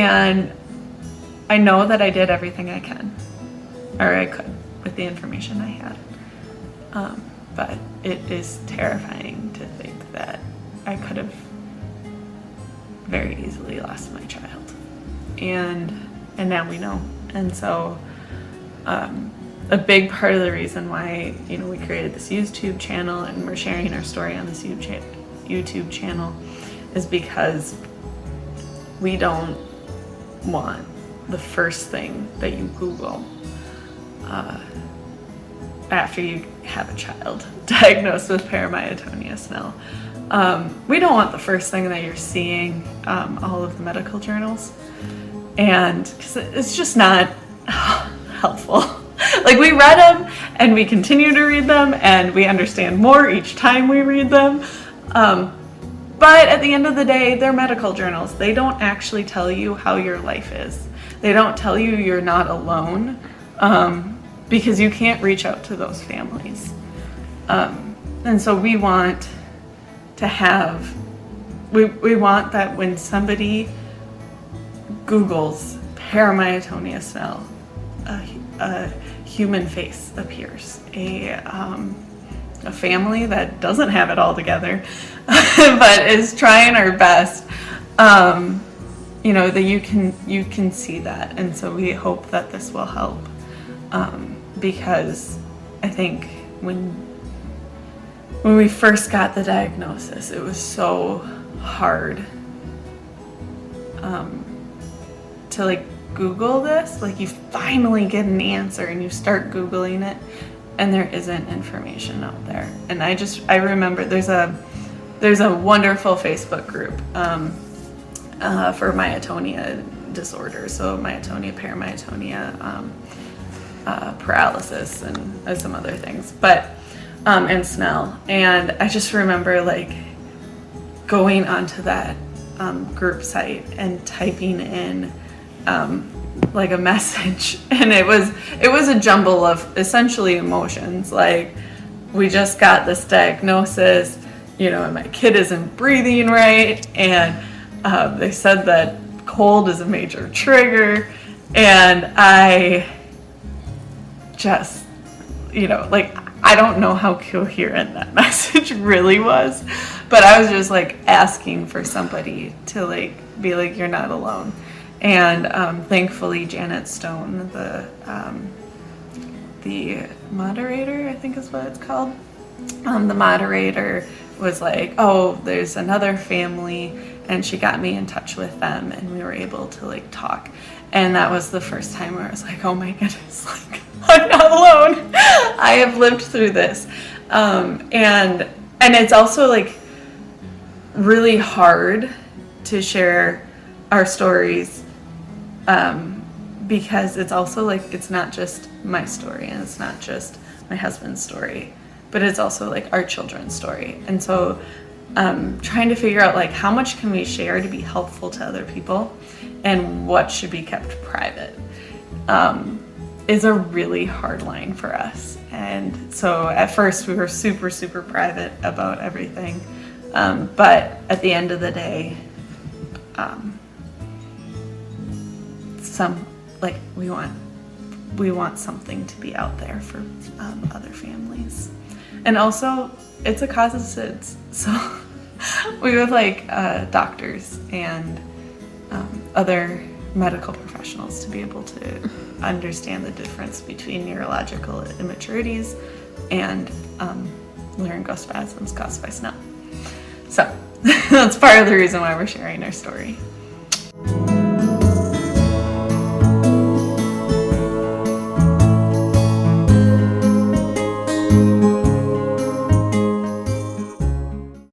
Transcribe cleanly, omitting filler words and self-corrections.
And I know that I did everything I could with the information I had. But it is terrifying to think that I could have very easily lost my child. And now we know. And so a big part of the reason why, we created this YouTube channel and we're sharing our story on this YouTube channel is because we don't want the first thing that you Google after you have a child diagnosed with Paramyotonia SNEL. We don't want the first thing that you're seeing all of the medical journals, and because it's just not helpful. Like, we read them and we continue to read them and we understand more each time we read them. But at the end of the day, they're medical journals. They don't actually tell you how your life is. They don't tell you you're not alone, because you can't reach out to those families. And so we want to have, we want that when somebody Googles Paramyotonia SNEL, a human face appears, a family that doesn't have it all together, but is trying our best, that you can see that. And so we hope that this will help, because I think when we first got the diagnosis, it was so hard to Google this. You finally get an answer and you start Googling it and there isn't information out there. And I remember there's a wonderful Facebook group for myotonia disorders, so myotonia, paramyotonia, paralysis, and some other things, but and SNEL. And I just remember going onto that group site and typing in a message, and it was a jumble of essentially emotions. We just got this diagnosis, and my kid isn't breathing right, and they said that cold is a major trigger, and I just, I don't know how coherent that message really was, but I was just asking for somebody to be you're not alone. And thankfully Janet Stone, the moderator, I think is what it's called, the moderator was oh, there's another family, and she got me in touch with them, and we were able to talk. And that was the first time where I was oh my goodness, I'm not alone. I have lived through this. And it's also really hard to share our stories, because it's also it's not just my story, and it's not just my husband's story, but it's also our children's story. And so trying to figure out how much can we share to be helpful to other people and what should be kept private is a really hard line for us. And so at first we were super, super private about everything, but at the end of the day, we want something to be out there for other families. And also, it's a cause of SIDS, so we would doctors and other medical professionals to be able to understand the difference between neurological immaturities and laryngospasms caused by SNEL. So that's part of the reason why we're sharing our story.